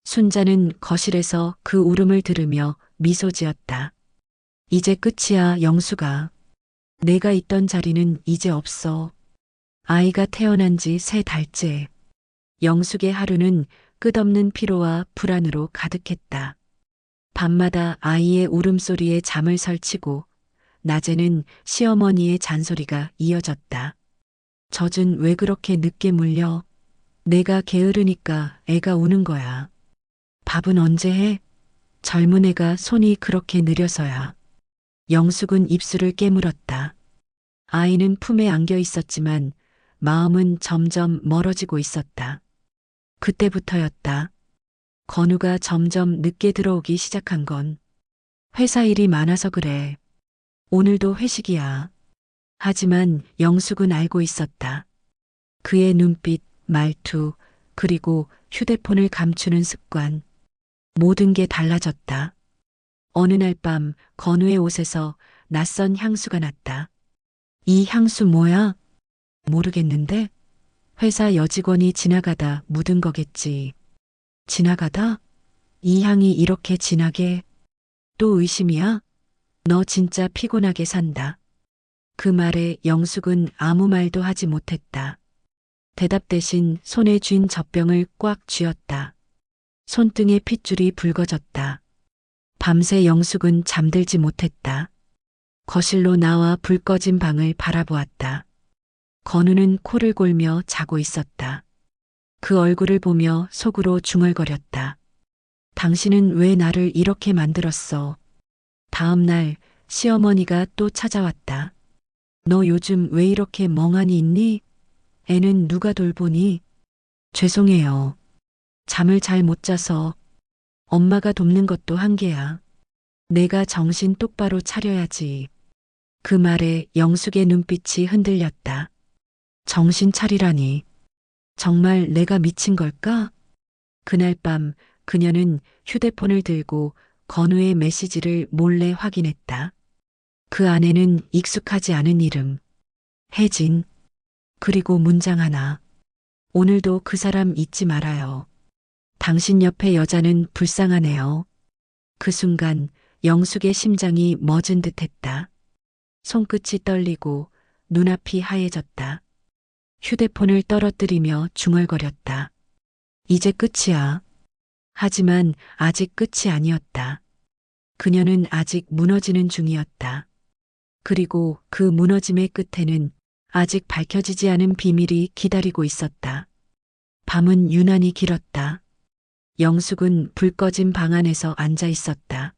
순자는 거실에서 그 울음을 들으며 미소 지었다. 이제 끝이야, 영숙아. 내가 있던 자리는 이제 없어. 아이가 태어난 지 3달째. 영숙의 하루는 끝없는 피로와 불안으로 가득했다. 밤마다 아이의 울음소리에 잠을 설치고 낮에는 시어머니의 잔소리가 이어졌다. 젖은 왜 그렇게 늦게 물려? 내가 게으르니까 애가 우는 거야. 밥은 언제 해? 젊은 애가 손이 그렇게 느려서야. 영숙은 입술을 깨물었다. 아이는 품에 안겨 있었지만 마음은 점점 멀어지고 있었다. 그때부터였다. 건우가 점점 늦게 들어오기 시작한 건 회사 일이 많아서 그래. 오늘도 회식이야. 하지만 영숙은 알고 있었다. 그의 눈빛, 말투, 그리고 휴대폰을 감추는 습관. 모든 게 달라졌다. 어느 날 밤 건우의 옷에서 낯선 향수가 났다. 이 향수 뭐야? 모르겠는데? 회사 여직원이 지나가다 묻은 거겠지. 지나가다? 이 향이 이렇게 진하게? 또 의심이야? 너 진짜 피곤하게 산다. 그 말에 영숙은 아무 말도 하지 못했다. 대답 대신 손에 쥔 젖병을 꽉 쥐었다. 손등에 핏줄이 붉어졌다. 밤새 영숙은 잠들지 못했다. 거실로 나와 불 꺼진 방을 바라보았다. 건우는 코를 골며 자고 있었다. 그 얼굴을 보며 속으로 중얼거렸다. 당신은 왜 나를 이렇게 만들었어? 다음 날 시어머니가 또 찾아왔다. 너 요즘 왜 이렇게 멍하니 있니? 애는 누가 돌보니? 죄송해요. 잠을 잘 못 자서. 엄마가 돕는 것도 한계야. 내가 정신 똑바로 차려야지. 그 말에 영숙의 눈빛이 흔들렸다. 정신 차리라니. 정말 내가 미친 걸까? 그날 밤 그녀는 휴대폰을 들고 건우의 메시지를 몰래 확인했다. 그 안에는 익숙하지 않은 이름, 혜진, 그리고 문장 하나. 오늘도 그 사람 잊지 말아요. 당신 옆에 여자는 불쌍하네요. 그 순간 영숙의 심장이 멎은 듯 했다. 손끝이 떨리고 눈앞이 하얘졌다. 휴대폰을 떨어뜨리며 중얼거렸다. 이제 끝이야. 하지만 아직 끝이 아니었다. 그녀는 아직 무너지는 중이었다. 그리고 그 무너짐의 끝에는 아직 밝혀지지 않은 비밀이 기다리고 있었다. 밤은 유난히 길었다. 영숙은 불 꺼진 방 안에서 앉아 있었다.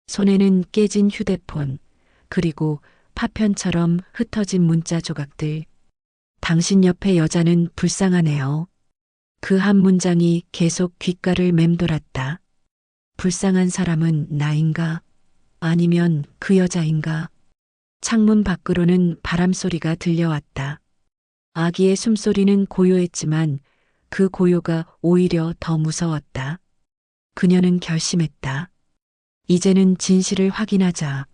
손에는 깨진 휴대폰, 그리고 파편처럼 흩어진 문자 조각들. 당신 옆에 여자는 불쌍하네요. 그 한 문장이 계속 귓가를 맴돌았다. 불쌍한 사람은 나인가? 아니면 그 여자인가? 창문 밖으로는 바람소리가 들려왔다. 아기의 숨소리는 고요했지만 그 고요가 오히려 더 무서웠다. 그녀는 결심했다. 이제는 진실을 확인하자.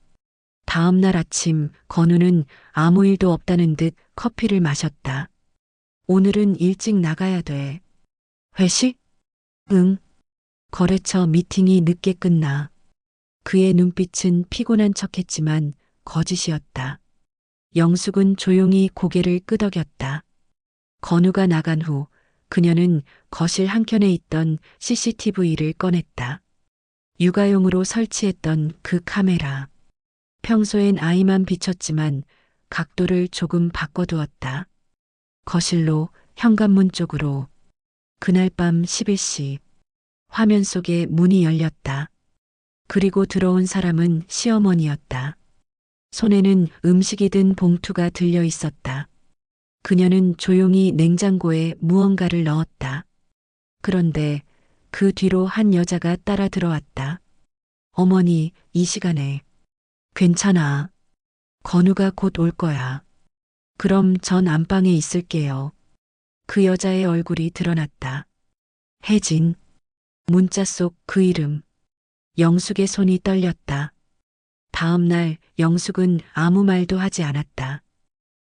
다음 날 아침 건우는 아무 일도 없다는 듯 커피를 마셨다. 오늘은 일찍 나가야 돼. 회식? 응. 거래처 미팅이 늦게 끝나. 그의 눈빛은 피곤한 척했지만 거짓이었다. 영숙은 조용히 고개를 끄덕였다. 건우가 나간 후 그녀는 거실 한켠에 있던 CCTV를 꺼냈다. 육아용으로 설치했던 그 카메라. 평소엔 아이만 비쳤지만 각도를 조금 바꿔두었다. 거실로 현관문 쪽으로. 그날 밤 11시 화면 속에 문이 열렸다. 그리고 들어온 사람은 시어머니였다. 손에는 음식이 든 봉투가 들려 있었다. 그녀는 조용히 냉장고에 무언가를 넣었다. 그런데 그 뒤로 한 여자가 따라 들어왔다. 어머니, 이 시간에. 괜찮아. 건우가 곧 올 거야. 그럼 전 안방에 있을게요. 그 여자의 얼굴이 드러났다. 혜진. 문자 속 그 이름. 영숙의 손이 떨렸다. 다음 날 영숙은 아무 말도 하지 않았다.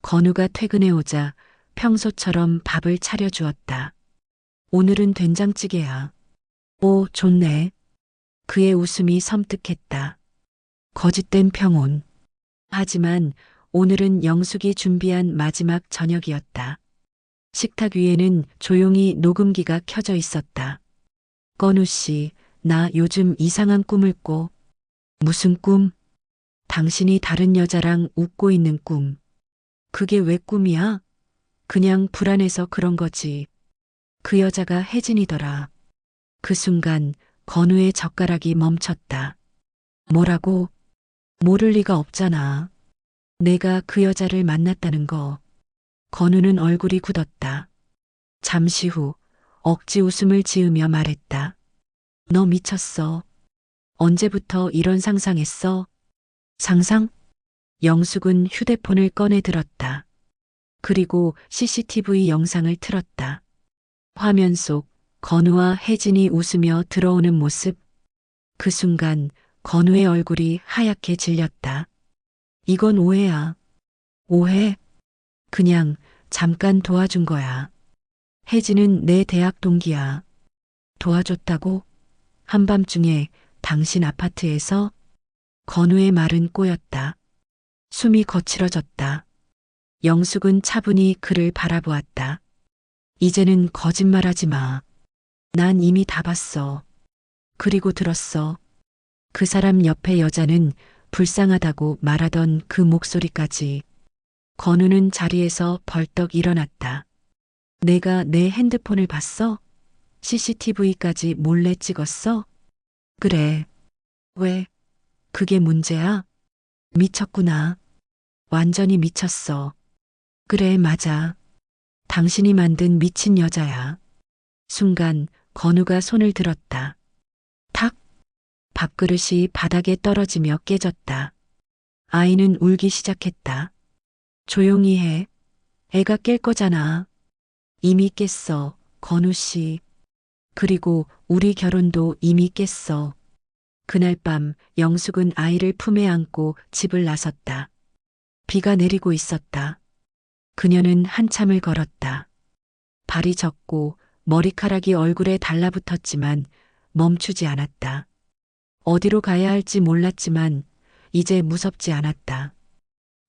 건우가 퇴근해 오자 평소처럼 밥을 차려주었다. 오늘은 된장찌개야. 오, 좋네. 그의 웃음이 섬뜩했다. 거짓된 평온. 하지만 오늘은 영숙이 준비한 마지막 저녁이었다. 식탁 위에는 조용히 녹음기가 켜져 있었다. 건우 씨, 나 요즘 이상한 꿈을 꿔. 무슨 꿈? 당신이 다른 여자랑 웃고 있는 꿈. 그게 왜 꿈이야? 그냥 불안해서 그런 거지. 그 여자가 혜진이더라. 그 순간 건우의 젓가락이 멈췄다. 뭐라고? 모를 리가 없잖아. 내가 그 여자를 만났다는 거. 건우는 얼굴이 굳었다. 잠시 후 억지 웃음을 지으며 말했다. 너 미쳤어. 언제부터 이런 상상했어? 상상? 영숙은 휴대폰을 꺼내 들었다. 그리고 CCTV 영상을 틀었다. 화면 속 건우와 혜진이 웃으며 들어오는 모습. 그 순간 건우의 얼굴이 하얗게 질렸다. 이건 오해야. 오해? 그냥 잠깐 도와준 거야. 혜진은 내 대학 동기야. 도와줬다고? 한밤중에 당신 아파트에서? 건우의 말은 꼬였다. 숨이 거칠어졌다. 영숙은 차분히 그를 바라보았다. 이제는 거짓말하지 마. 난 이미 다 봤어. 그리고 들었어. 그 사람 옆에 여자는 불쌍하다고 말하던 그 목소리까지. 건우는 자리에서 벌떡 일어났다. 내가 내 핸드폰을 봤어? CCTV까지 몰래 찍었어? 그래. 왜? 그게 문제야? 미쳤구나. 완전히 미쳤어. 그래, 맞아. 당신이 만든 미친 여자야. 순간 건우가 손을 들었다. 탁! 밥그릇이 바닥에 떨어지며 깨졌다. 아이는 울기 시작했다. 조용히 해. 애가 깰 거잖아. 이미 깼어, 건우 씨. 그리고 우리 결혼도 이미 깼어. 그날 밤 영숙은 아이를 품에 안고 집을 나섰다. 비가 내리고 있었다. 그녀는 한참을 걸었다. 발이 젖고 머리카락이 얼굴에 달라붙었지만 멈추지 않았다. 어디로 가야 할지 몰랐지만 이제 무섭지 않았다.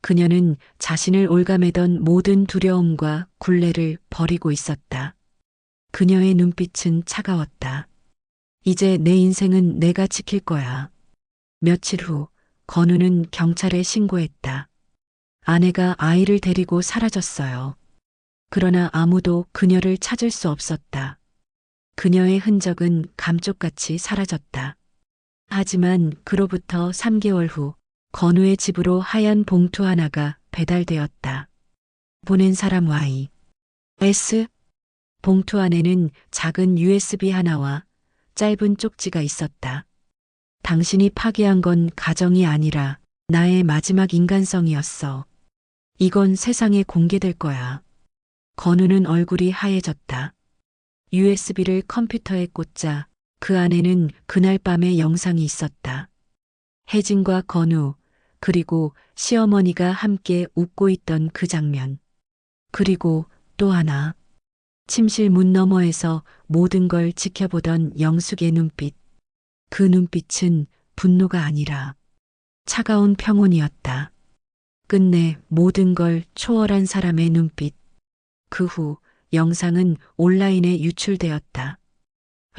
그녀는 자신을 올가매던 모든 두려움과 굴레를 버리고 있었다. 그녀의 눈빛은 차가웠다. 이제 내 인생은 내가 지킬 거야. 며칠 후 건우는 경찰에 신고했다. 아내가 아이를 데리고 사라졌어요. 그러나 아무도 그녀를 찾을 수 없었다. 그녀의 흔적은 감쪽같이 사라졌다. 하지만 그로부터 3개월 후 건우의 집으로 하얀 봉투 하나가 배달되었다. 보낸 사람 Y. S. 봉투 안에는 작은 USB 하나와 짧은 쪽지가 있었다. 당신이 파괴한 건 가정이 아니라 나의 마지막 인간성이었어. 이건 세상에 공개될 거야. 건우는 얼굴이 하얘졌다. USB를 컴퓨터에 꽂자 그 안에는 그날 밤의 영상이 있었다. 혜진과 건우, 그리고 시어머니가 함께 웃고 있던 그 장면. 그리고 또 하나. 침실 문 너머에서 모든 걸 지켜보던 영숙의 눈빛. 그 눈빛은 분노가 아니라 차가운 평온이었다. 끝내 모든 걸 초월한 사람의 눈빛. 그 후 영상은 온라인에 유출되었다.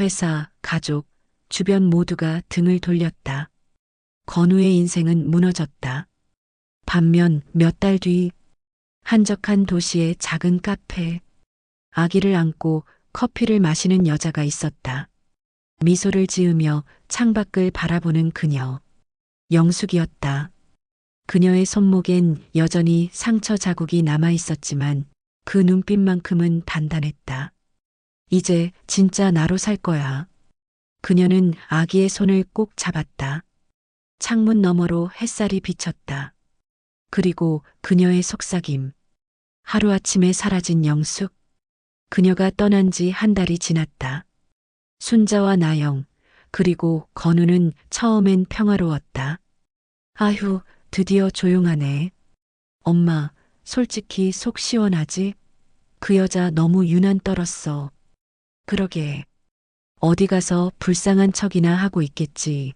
회사, 가족, 주변 모두가 등을 돌렸다. 건우의 인생은 무너졌다. 반면 몇 달 뒤 한적한 도시의 작은 카페. 아기를 안고 커피를 마시는 여자가 있었다. 미소를 지으며 창밖을 바라보는 그녀. 영숙이었다. 그녀의 손목엔 여전히 상처 자국이 남아 있었지만 그 눈빛만큼은 단단했다. 이제 진짜 나로 살 거야. 그녀는 아기의 손을 꼭 잡았다. 창문 너머로 햇살이 비쳤다. 그리고 그녀의 속삭임. 하루아침에 사라진 영숙. 그녀가 떠난 지 한 달이 지났다. 순자와 나영, 그리고 건우는 처음엔 평화로웠다. 아휴, 드디어 조용하네. 엄마, 솔직히 속 시원하지? 그 여자 너무 유난 떨었어. 그러게. 어디 가서 불쌍한 척이나 하고 있겠지.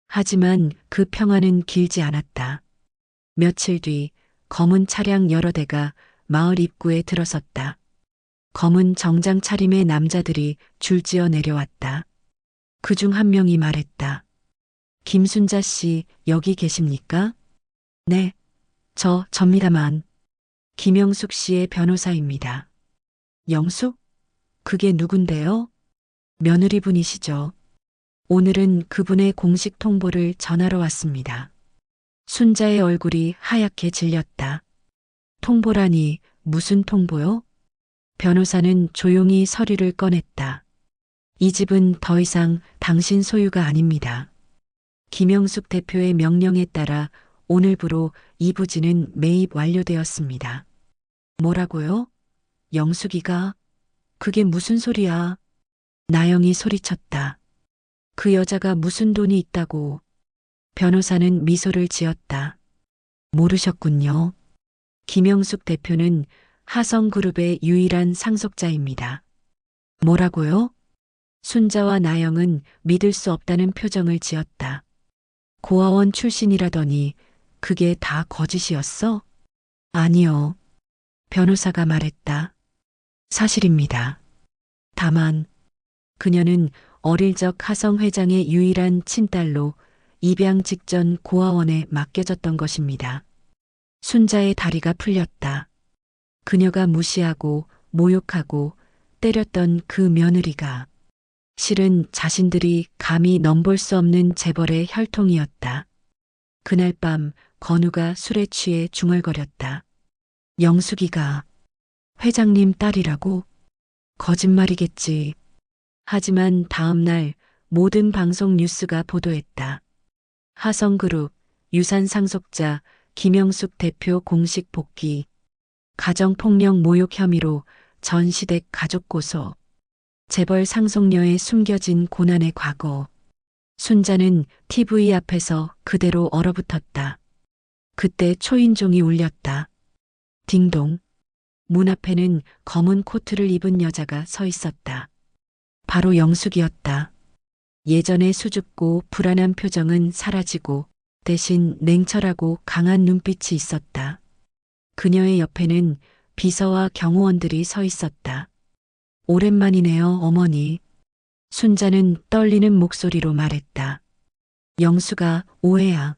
하지만 그 평화는 길지 않았다. 며칠 뒤 검은 차량 여러 대가 마을 입구에 들어섰다. 검은 정장 차림의 남자들이 줄지어 내려왔다. 그중 한 명이 말했다. 김순자 씨, 여기 계십니까? 네, 접니다만. 김영숙 씨의 변호사입니다. 영숙? 그게 누군데요? 며느리분이시죠. 오늘은 그분의 공식 통보를 전하러 왔습니다. 순자의 얼굴이 하얗게 질렸다. 통보라니 무슨 통보요? 변호사는 조용히 서류를 꺼냈다. 이 집은 더 이상 당신 소유가 아닙니다. 김영숙 대표의 명령에 따라 오늘부로 이 부지는 매입 완료되었습니다. 뭐라고요? 영숙이가? 그게 무슨 소리야? 나영이 소리쳤다. 그 여자가 무슨 돈이 있다고. 변호사는 미소를 지었다. 모르셨군요. 김영숙 대표는 하성그룹의 유일한 상속자입니다. 뭐라고요? 순자와 나영은 믿을 수 없다는 표정을 지었다. 고아원 출신이라더니 그게 다 거짓이었어? 아니요. 변호사가 말했다. 사실입니다. 다만 그녀는 어릴 적 하성 회장의 유일한 친딸로 입양 직전 고아원에 맡겨졌던 것입니다. 순자의 다리가 풀렸다. 그녀가 무시하고 모욕하고 때렸던 그 며느리가 실은 자신들이 감히 넘볼 수 없는 재벌의 혈통이었다. 그날 밤 건우가 술에 취해 중얼거렸다. 영숙이가 회장님 딸이라고? 거짓말이겠지. 하지만 다음 날 모든 방송 뉴스가 보도했다. 하성그룹 유산 상속자 김영숙 대표 공식 복귀. 가정폭력 모욕 혐의로 전시댁 가족 고소, 재벌 상속녀의 숨겨진 고난의 과거. 순자는 TV 앞에서 그대로 얼어붙었다. 그때 초인종이 울렸다. 딩동. 문 앞에는 검은 코트를 입은 여자가 서 있었다. 바로 영숙이었다. 예전의 수줍고 불안한 표정은 사라지고 대신 냉철하고 강한 눈빛이 있었다. 그녀의 옆에는 비서와 경호원들이 서 있었다. 오랜만이네요, 어머니. 순자는 떨리는 목소리로 말했다. 영수가 오해야.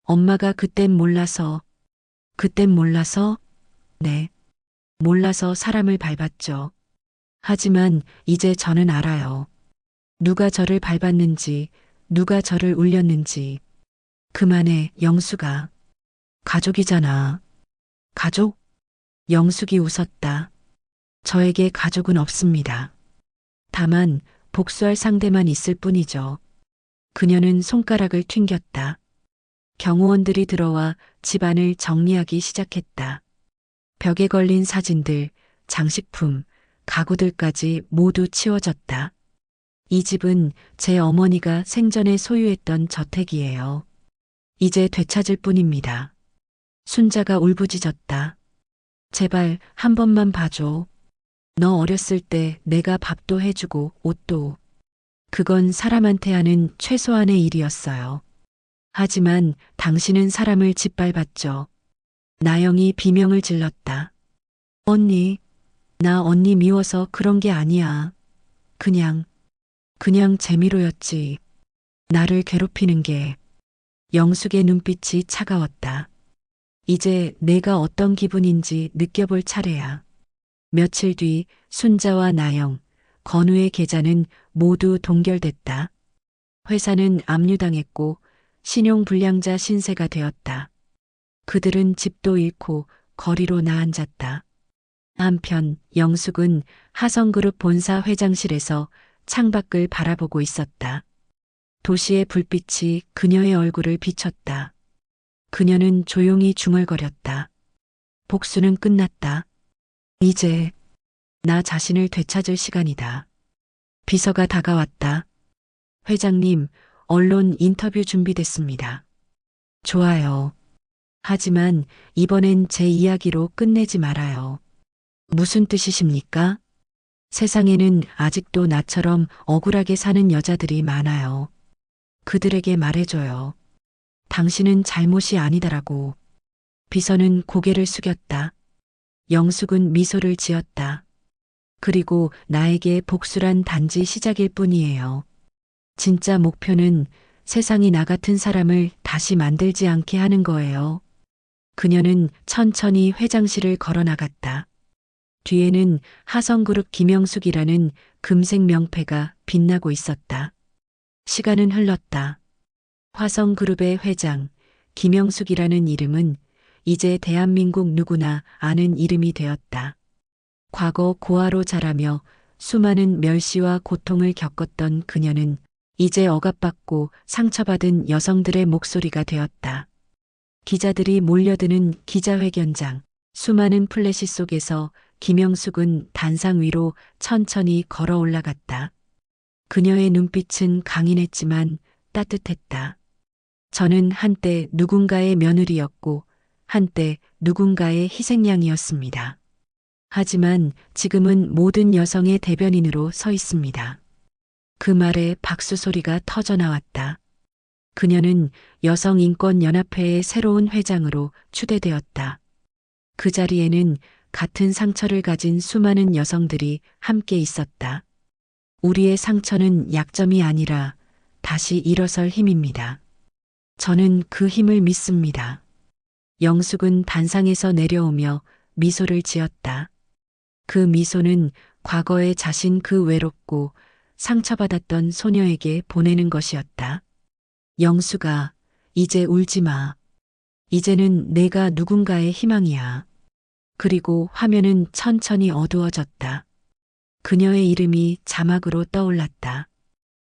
엄마가 그땐 몰라서. 네. 몰라서 사람을 밟았죠. 하지만 이제 저는 알아요. 누가 저를 밟았는지, 누가 저를 울렸는지. 그만해, 영수가. 가족이잖아. 가족? 영숙이 웃었다. 저에게 가족은 없습니다. 다만 복수할 상대만 있을 뿐이죠. 그녀는 손가락을 튕겼다. 경호원들이 들어와 집안을 정리하기 시작했다. 벽에 걸린 사진들, 장식품, 가구들까지 모두 치워졌다. 이 집은 제 어머니가 생전에 소유했던 저택이에요. 이제 되찾을 뿐입니다. 순자가 울부짖었다. 제발 한 번만 봐줘. 너 어렸을 때 내가 밥도 해주고 옷도. 그건 사람한테 하는 최소한의 일이었어요. 하지만 당신은 사람을 짓밟았죠. 나영이 비명을 질렀다. 언니, 나 언니 미워서 그런 게 아니야. 그냥 재미로였지. 나를 괴롭히는 게. 영숙의 눈빛이 차가웠다. 이제 내가 어떤 기분인지 느껴볼 차례야. 며칠 뒤 순자와 나영, 건우의 계좌는 모두 동결됐다. 회사는 압류당했고 신용불량자 신세가 되었다. 그들은 집도 잃고 거리로 나앉았다. 한편 영숙은 하성그룹 본사 회장실에서 창밖을 바라보고 있었다. 도시의 불빛이 그녀의 얼굴을 비췄다. 그녀는 조용히 중얼거렸다. 복수는 끝났다. 이제 나 자신을 되찾을 시간이다. 비서가 다가왔다. 회장님, 언론 인터뷰 준비됐습니다. 좋아요. 하지만 이번엔 제 이야기로 끝내지 말아요. 무슨 뜻이십니까? 세상에는 아직도 나처럼 억울하게 사는 여자들이 많아요. 그들에게 말해줘요. 당신은 잘못이 아니다라고. 비서는 고개를 숙였다. 영숙은 미소를 지었다. 그리고 나에게 복수란 단지 시작일 뿐이에요. 진짜 목표는 세상이 나 같은 사람을 다시 만들지 않게 하는 거예요. 그녀는 천천히 회장실을 걸어 나갔다. 뒤에는 하성그룹 김영숙이라는 금색 명패가 빛나고 있었다. 시간은 흘렀다. 화성그룹의 회장 김영숙이라는 이름은 이제 대한민국 누구나 아는 이름이 되었다. 과거 고아로 자라며 수많은 멸시와 고통을 겪었던 그녀는 이제 억압받고 상처받은 여성들의 목소리가 되었다. 기자들이 몰려드는 기자회견장, 수많은 플래시 속에서 김영숙은 단상 위로 천천히 걸어 올라갔다. 그녀의 눈빛은 강인했지만 따뜻했다. 저는 한때 누군가의 며느리였고 한때 누군가의 희생양이었습니다. 하지만 지금은 모든 여성의 대변인으로 서 있습니다. 그 말에 박수 소리가 터져 나왔다. 그녀는 여성인권연합회의 새로운 회장으로 추대되었다. 그 자리에는 같은 상처를 가진 수많은 여성들이 함께 있었다. 우리의 상처는 약점이 아니라 다시 일어설 힘입니다. 저는 그 힘을 믿습니다. 영숙은 단상에서 내려오며 미소를 지었다. 그 미소는 과거의 자신 그 외롭고 상처받았던 소녀에게 보내는 것이었다. 영숙아, 이제 울지 마. 이제는 내가 누군가의 희망이야. 그리고 화면은 천천히 어두워졌다. 그녀의 이름이 자막으로 떠올랐다.